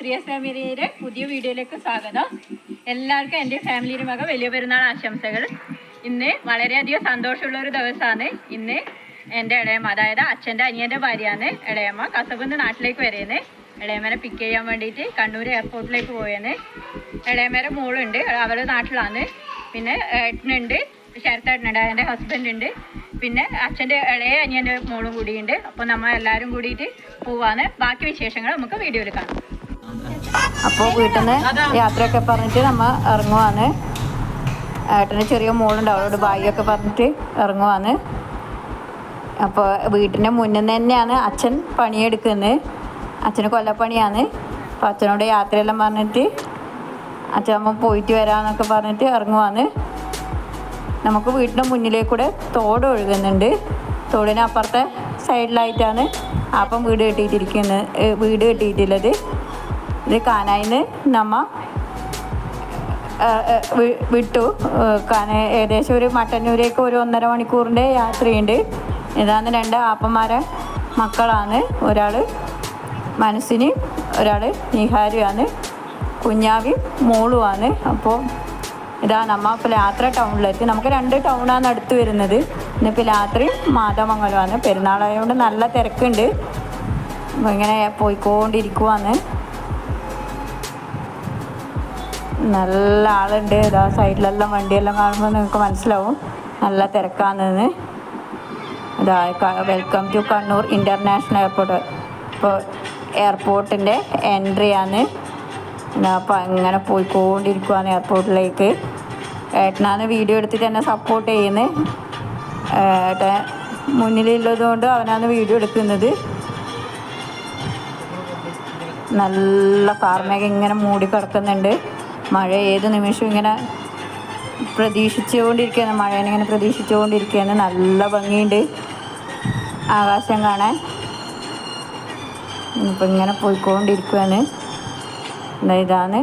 3S ഫാമിലിയുടെ പുതിയ വീഡിയോയിലേക്ക് സ്വാഗതം. എല്ലാവർക്കും എൻ്റെ ഫാമിലിയുടെ വക വലിയ പെരുന്നാൾ ആശംസകൾ. ഇന്ന് വളരെയധികം സന്തോഷമുള്ള ഒരു ദിവസമാണ്. ഇന്ന് എൻ്റെ ഇളയമ്മ, അതായത് അച്ഛൻ്റെ അനിയൻ്റെ ഭാര്യയാണ് ഇളയമ്മ, കസബിന്ന് നാട്ടിലേക്ക് വരുന്നത്. ഇളയമ്മനെ പിക്ക് ചെയ്യാൻ വേണ്ടിയിട്ട് കണ്ണൂർ എയർപോർട്ടിലേക്ക് പോയെന്ന്. ഇളയമ്മയുടെ മോളുണ്ട്, അവൾ നാട്ടിലാണ്. പിന്നെ ഏട്ടനുണ്ട്, ശരത്തേട്ടനുണ്ട്, എൻ്റെ ഹസ്ബൻഡ് ഉണ്ട്. പിന്നെ അച്ഛൻ്റെ ഇളയ അനിയൻ്റെ മോളും കൂടിയുണ്ട്. അപ്പോൾ നമ്മൾ എല്ലാവരും കൂടിയിട്ട് പോവാണ്. ബാക്കി വിശേഷങ്ങൾ നമുക്ക് വീഡിയോയിൽ കാണാം. അപ്പോൾ വീട്ടിൽ നിന്ന് യാത്രയൊക്കെ പറഞ്ഞിട്ട് നമ്മൾ ഇറങ്ങുവാണ്. ഏട്ടന് ചെറിയ മോളുണ്ട്, അവളോട് ബായിയൊക്കെ പറഞ്ഞിട്ട് ഇറങ്ങുവാണ്. അപ്പോൾ വീട്ടിൻ്റെ മുന്നിൽ തന്നെയാണ് അച്ഛൻ പണിയെടുക്കുന്നത്. അച്ഛന് കൊല്ലപ്പണിയാണ്. അപ്പോൾ അച്ഛനോട് യാത്രയെല്ലാം പറഞ്ഞിട്ട് അച്ഛനമ്മ പോയിട്ട് വരാമെന്നൊക്കെ പറഞ്ഞിട്ട് ഇറങ്ങുവാണ്. നമുക്ക് വീട്ടിൻ്റെ മുന്നിലേക്കൂടെ തോട് ഒഴുകുന്നുണ്ട്. തോടിന് അപ്പുറത്തെ സൈഡിലായിട്ടാണ് അപ്പം വീട് കെട്ടിയിട്ടുള്ളത്. ഇത് കാനായിന്ന് നമ്മ വിട്ടു. ഏകദേശം ഒരു മട്ടന്നൂരേക്ക് ഒരു 1.5 മണിക്കൂറിൻ്റെ യാത്രയുണ്ട്. ഇതാണ് 2 ആപ്പന്മാരെ മക്കളാണ്. ഒരാൾ മനസ്സിന്, ഒരാൾ നിഹാരിയാണ്, കുഞ്ഞാവി മോളുമാണ്. അപ്പോൾ ഇതാ നമ്മ പിലാത്ര ടൗണിലെത്തി. നമുക്ക് 2 ടൗണാണ് അടുത്ത് വരുന്നത്. ഇന്ന് പിലാത്രയും മാതമംഗലമാണ്. പെരുന്നാളായതുകൊണ്ട് നല്ല തിരക്കുണ്ട്. ഇങ്ങനെ പോയിക്കൊണ്ടിരിക്കുവാണ്. നല്ല ആളുണ്ട്. ഇതാ സൈഡിലെല്ലാം വണ്ടിയെല്ലാം കാണുമ്പോൾ നിങ്ങൾക്ക് മനസ്സിലാവും നല്ല തിരക്കാണെന്ന്. ഇതാ welcome to Kannur international airport. ഇപ്പോൾ എയർപോർട്ടിൻ്റെ എൻട്രിയാണ്. അപ്പോൾ അങ്ങനെ പോയിക്കൊണ്ടിരിക്കുവാണ് എയർപോർട്ടിലേക്ക്. ഏട്ടനാണ് വീഡിയോ എടുത്തിട്ട് എന്നെ സപ്പോർട്ട് ചെയ്യുന്നത്. ഏട്ടൻ മുന്നിലുള്ളതുകൊണ്ട് അവനാണ് വീഡിയോ എടുക്കുന്നത്. നല്ല കാർമേഘം ഇങ്ങനെ മൂടിക്കിടക്കുന്നുണ്ട്. മഴ ഏത് നിമിഷവും ഇങ്ങനെ പ്രതീക്ഷിച്ചുകൊണ്ടിരിക്കുകയാണ്. മഴേനെ ഇങ്ങനെ പ്രതീക്ഷിച്ചുകൊണ്ടിരിക്കുകയാണ്. നല്ല ഭംഗിയുണ്ട് ആകാശം കാണാൻ. ഇപ്പം ഇങ്ങനെ പോയിക്കൊണ്ടിരിക്കുകയാണ്. ഇതാണ്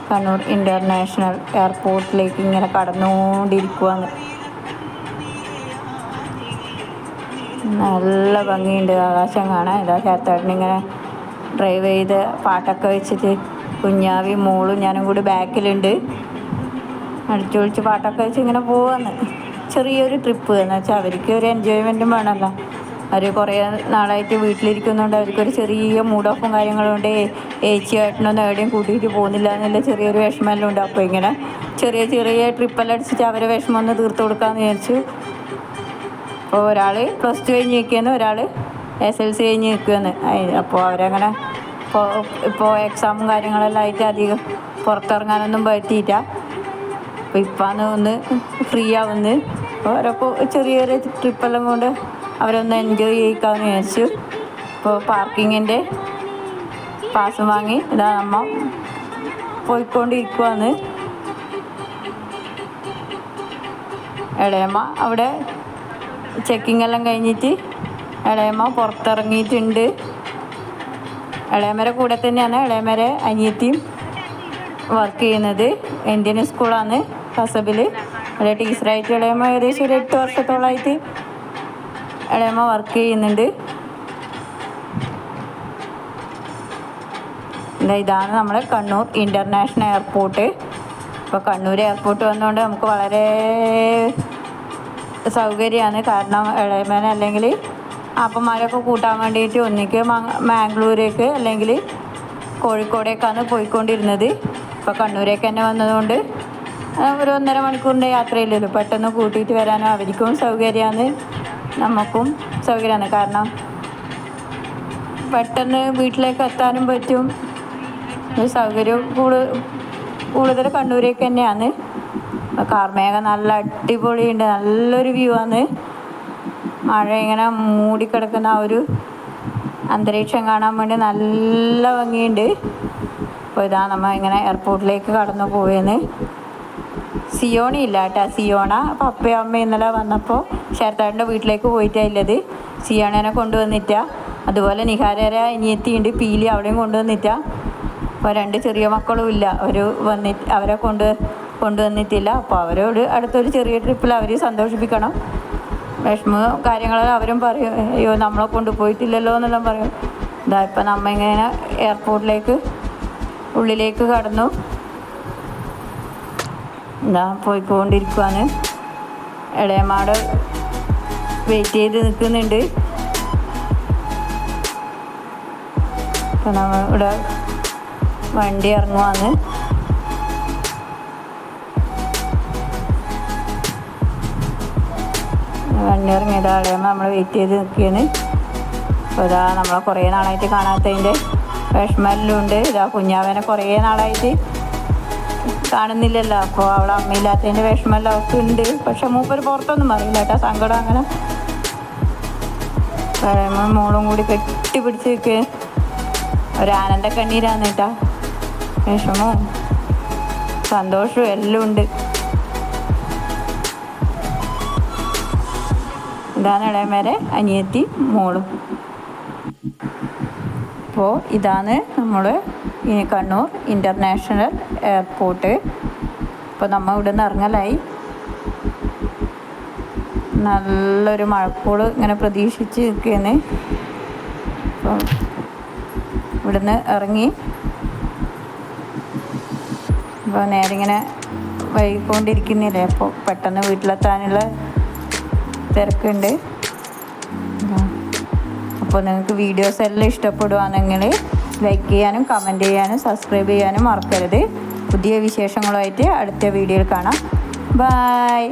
കണ്ണൂർ ഇൻ്റർനാഷണൽ എയർപോർട്ടിലേക്ക് ഇങ്ങനെ കടന്നുകൊണ്ടിരിക്കുകയാണ്. നല്ല ഭംഗിയുണ്ട് ആകാശം കാണാൻ. ഇതാ ചേർത്തേട്ടനിങ്ങനെ ഡ്രൈവ് ചെയ്ത് പാട്ടൊക്കെ വെച്ചിട്ട് കുഞ്ഞാവി മോളും ഞാനും കൂടി ബാക്കിലുണ്ട്. അടിച്ചൊളിച്ച് പാട്ടൊക്കെ വെച്ച് ഇങ്ങനെ പോവാന്ന്. ചെറിയൊരു ട്രിപ്പ് എന്ന് വെച്ചാൽ അവർക്ക് ഒരു എൻജോയ്മെൻറ്റും വേണമല്ലോ. അവർ കുറേ നാളായിട്ട് വീട്ടിലിരിക്കുന്നതുകൊണ്ട് അവർക്കൊരു ചെറിയ മൂഡ് ഓഫും കാര്യങ്ങളുണ്ട്. ഏച്ചിയായിട്ടൊന്നും എവിടെയും കൂട്ടിയിട്ട് പോകുന്നില്ല എന്നുള്ള ചെറിയൊരു വിഷമമെല്ലാം ഉണ്ട്. അപ്പോൾ ഇങ്ങനെ ചെറിയ ചെറിയ ട്രിപ്പെല്ലാം അടിച്ചിട്ട് അവരെ വിഷമം ഒന്ന് തീർത്ത് കൊടുക്കാമെന്ന് വിചാരിച്ചു. അപ്പോൾ ഒരാൾ +2 കഴിഞ്ഞ് നിൽക്കുകയെന്ന്, ഒരാൾ SLC കഴിഞ്ഞ് നിൽക്കുകയെന്ന്. അപ്പോൾ അവരങ്ങനെ ഇപ്പോൾ എക്സാമും കാര്യങ്ങളെല്ലാം ആയിട്ട് അധികം പുറത്തിറങ്ങാനൊന്നും പറ്റിയില്ല. അപ്പോൾ ഇപ്പാന്ന് ഒന്ന് ഫ്രീ ആവുന്നു. അപ്പോൾ അവരൊക്കെ ചെറിയ ചെറിയ ട്രിപ്പെല്ലാം കൊണ്ട് അവരൊന്ന് എൻജോയ് ചെയ്യിക്കാമെന്ന് വിചാരിച്ചു. ഇപ്പോൾ പാർക്കിങ്ങിൻ്റെ പാസ് വാങ്ങി ഇതാ നമ്മ പോയിക്കൊണ്ടിരിക്കുവാണ്. ഇളയമ്മ അവിടെ ചെക്കിങ് എല്ലാം കഴിഞ്ഞിട്ട് ഇളയമ്മ പുറത്തിറങ്ങിയിട്ടുണ്ട്. ഇളയമ്മയുടെ കൂടെ തന്നെയാണ് ഇളയമ്മയുടെ അനിയത്തിയും വർക്ക് ചെയ്യുന്നത്. ഇന്ത്യൻ സ്കൂളാണ് കസബിൽ. അവിടെ ടീച്ചറായിട്ട് ഇളയമ്മ ഏകദേശം ഒരു 8 വർഷത്തോളമായിട്ട് ഇളയമ്മ വർക്ക് ചെയ്യുന്നുണ്ട്. ഇതാണ് നമ്മുടെ കണ്ണൂർ ഇൻ്റർനാഷണൽ എയർപോർട്ട്. ഇപ്പോൾ കണ്ണൂർ എയർപോർട്ട് വന്നതുകൊണ്ട് നമുക്ക് വളരെ സൗകര്യമാണ്. കാരണം ഇളയമേനെ അല്ലെങ്കിൽ അപ്പന്മാരൊക്കെ കൂട്ടാൻ വേണ്ടിയിട്ട് ഒന്നിക്ക് മാംഗ്ലൂരേക്ക് അല്ലെങ്കിൽ കോഴിക്കോടേക്കാണ് പോയിക്കൊണ്ടിരുന്നത്. ഇപ്പോൾ കണ്ണൂരേക്ക് തന്നെ വന്നതുകൊണ്ട് ഒരു 1.5 മണിക്കൂറിൻ്റെ യാത്രയില്ലല്ലോ. പെട്ടെന്ന് കൂട്ടിയിട്ട് വരാനും അവർക്കും സൗകര്യമാണ്, നമുക്കും സൗകര്യമാണ്. കാരണം പെട്ടെന്ന് വീട്ടിലേക്ക് എത്താനും പറ്റും. സൗകര്യം കൂടുതൽ കണ്ണൂരേക്ക് തന്നെയാണ്. കാർമേഘം നല്ല അടിപൊളിയുണ്ട്, നല്ലൊരു വ്യൂ ആണ്. മഴ ഇങ്ങനെ മൂടിക്കിടക്കുന്ന ആ ഒരു അന്തരീക്ഷം കാണാൻ വേണ്ടി നല്ല ഭംഗിയുണ്ട്. അപ്പോൾ ഇതാ നമ്മൾ ഇങ്ങനെ എയർപോർട്ടിലേക്ക് കടന്നു പോയെന്ന്. സിയോണ ഇല്ല കേട്ടോ. സിയോണ പപ്പയും അമ്മയും ഇന്നലെ വന്നപ്പോൾ ശരത്തേട്ടൻ്റെ വീട്ടിലേക്ക് പോയിട്ടാണുള്ളത്. സിയോണേനെ കൊണ്ടുവന്നിട്ട. അതുപോലെ നിഹാരേരെ അനിയത്തിയുണ്ട്, പീലി, അവിടെയും കൊണ്ടുവന്നിട്ട. അപ്പോൾ 2 ചെറിയ മക്കളും ഇല്ല, അവരെ കൊണ്ടുവന്നിട്ടില്ല. അപ്പോൾ അവരോട് അടുത്തൊരു ചെറിയ ട്രിപ്പിൽ അവർ സന്തോഷിപ്പിക്കണം. വിഷമവും കാര്യങ്ങളെല്ലാം അവരും പറയും, അയ്യോ നമ്മളെ കൊണ്ടുപോയിട്ടില്ലല്ലോ എന്നെല്ലാം പറയും. ഇതാ ഇപ്പം നമ്മ ഇങ്ങനെ എയർപോർട്ടിലേക്ക് ഉള്ളിലേക്ക് കടന്നു. എന്താ പോയിക്കൊണ്ടിരിക്കുവാണ്. ഇളയമാട് വെയിറ്റ് ചെയ്ത് നിൽക്കുന്നുണ്ട്. അപ്പം നമ്മൾ ഇവിടെ വണ്ടി ഇറങ്ങുവാണ്. വണ്ടി ഇറങ്ങിയതാ ഇളയമ്മ നമ്മൾ വെയിറ്റ് ചെയ്ത് നിൽക്കുകയാണ്. അപ്പോൾ ഇതാ നമ്മളെ കുറേ നാളായിട്ട് കാണാത്തതിൻ്റെ വിഷമമെല്ലാം ഉണ്ട്. ഇതാ കുഞ്ഞാവനെ കുറേ നാളായിട്ട് കാണുന്നില്ലല്ലോ. അപ്പോൾ അവളെ അമ്മയില്ലാത്തതിൻ്റെ വിഷമമെല്ലാം അവർക്ക് ഉണ്ട്. പക്ഷെ മൂപ്പര് പുറത്തൊന്നും പറയില്ല കേട്ടോ, സങ്കടം അങ്ങനെ. ഇളയമ്മ മോളും കൂടി കെട്ടിപ്പിടിച്ച് നിൽക്കുക. ഒരാനന്ദ കണ്ണീരാന്ന് കേട്ടാ. വിഷമവും സന്തോഷവും എല്ലാം ഉണ്ട്. ഇതാണ് ഇളയമേരെ അനിയത്തി മോളും. അപ്പോൾ ഇതാണ് നമ്മൾ കണ്ണൂർ ഇൻ്റർനാഷണൽ എയർപോർട്ട്. ഇപ്പോൾ നമ്മൾ ഇവിടെ നിന്ന് ഇറങ്ങലായി. നല്ലൊരു മഴക്കോള് ഇങ്ങനെ പ്രതീക്ഷിച്ച് നിൽക്കുകയാണ്. അപ്പോൾ ഇവിടുന്ന് ഇറങ്ങി. അപ്പോൾ നേരെ ഇങ്ങനെ വൈകിക്കൊണ്ടിരിക്കുന്നില്ലേ. അപ്പോൾ പെട്ടെന്ന് വീട്ടിലെത്താനുള്ള തിരക്കുണ്ട്. അപ്പോൾ നിങ്ങൾക്ക് വീഡിയോസ് എല്ലാം ഇഷ്ടപ്പെടുകയാണെങ്കിൽ ലൈക്ക് ചെയ്യാനും കമൻറ്റ് ചെയ്യാനും സബ്സ്ക്രൈബ് ചെയ്യാനും മറക്കരുത്. പുതിയ വിശേഷങ്ങളുമായിട്ട് അടുത്ത വീഡിയോയിൽ കാണാം. ബൈ.